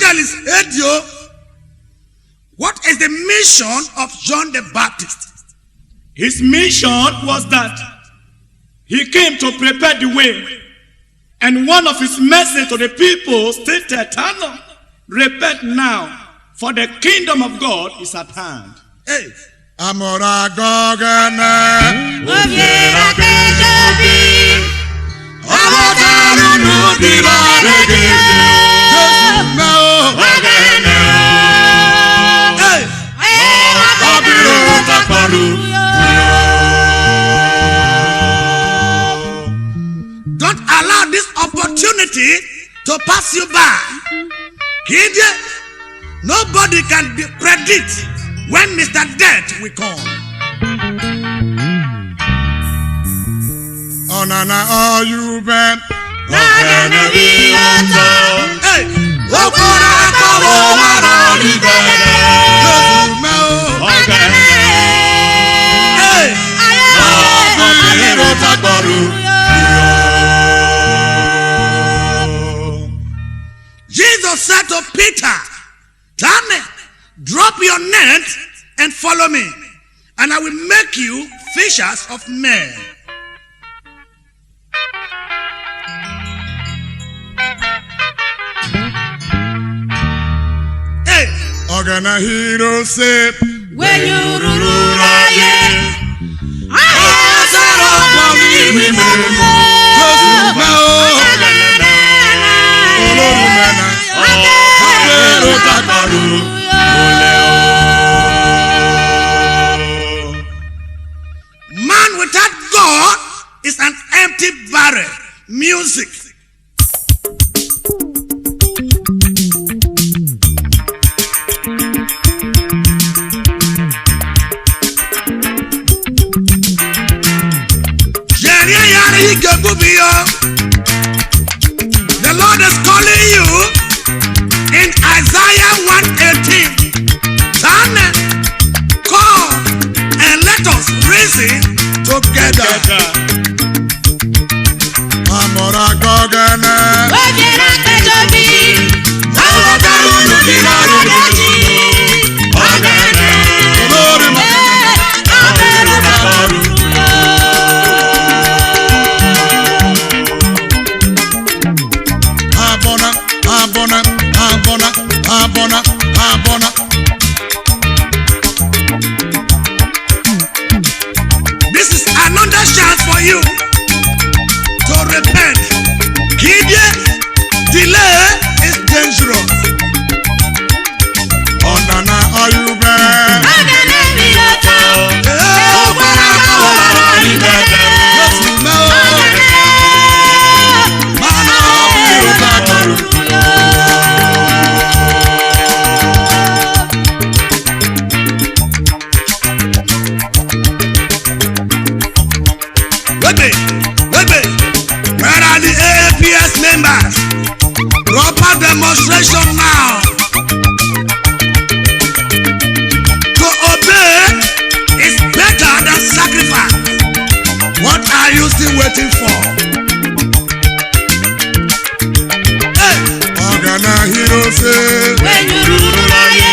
Evangelist Edio, what is the mission of John the Baptist? His mission was that he came to prepare the way. And one of his messages to the people stated, repent now, for the kingdom of God is at hand. Hey. Amora gogana Obiera kejobi Awataru nudira regeze Now Hey. Abiru takparu Don't allow this opportunity to pass you by. Nobody can predict when Mr. Death will come. Onana all you been Nagana biyota Hey. Okora kawo marali bere Nagana Hey. Abiru takparu Jesus said to Peter, Turn, drop your net and follow me, and I will make you fishers of men. Hey. Ogana hero say When you ruraye Asara pami remember Abiru takparu Man without God is an empty barrel. Music. The Lord is calling you in Isaiah 1:18. Turn, call, and let us reason together. Amora gogana Obiera kejobi Awataru nudira regeze Ogana Abiru takparu Abona This is another chance for you to repent. Delay is dangerous. Onana ayube Nagana biyota Okora kawo marali bere Mana abiru takparu Where are the AAPS members? Proper demonstration now. To obey is better than sacrifice. What are you still waiting for? Hey. Ogana hero say When you ruraye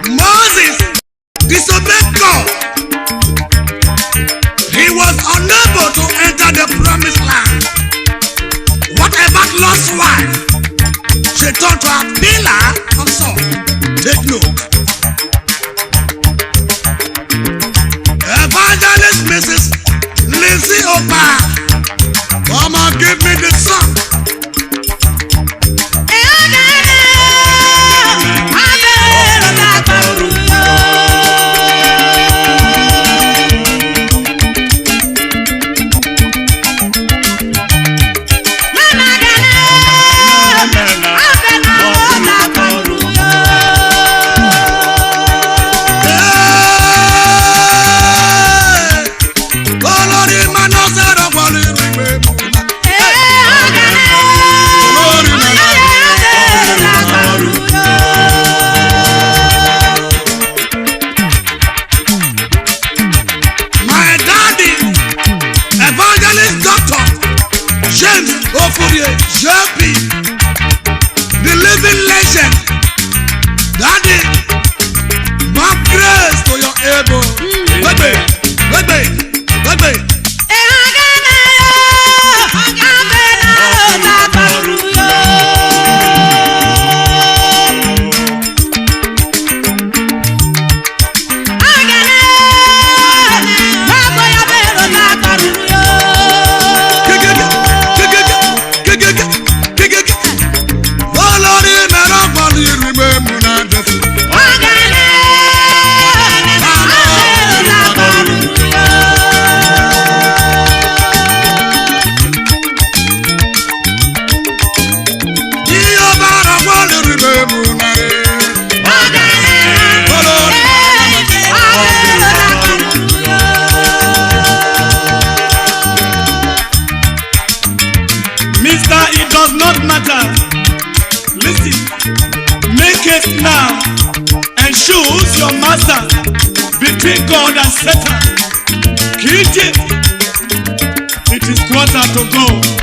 Moses disobeyed God. He was unable to enter the promised land. What about lost wife? She turned to a pillar of salt. Take note. Evangelist Mrs. Lindsay Opa, come and give me the song. Hey! olórí mana sẹ́rọ̀ pọ̀lú ìrìgbè mú. Olórí mana sẹ́rọ̀ pọ̀lú. My daddy, evangelist doctor James Ofurie JP, the living legend. Daddy, more grace to your able. Wait. It does not matter. Listen, make it now and choose your master between God and Satan. Kill it. It is quarter to go.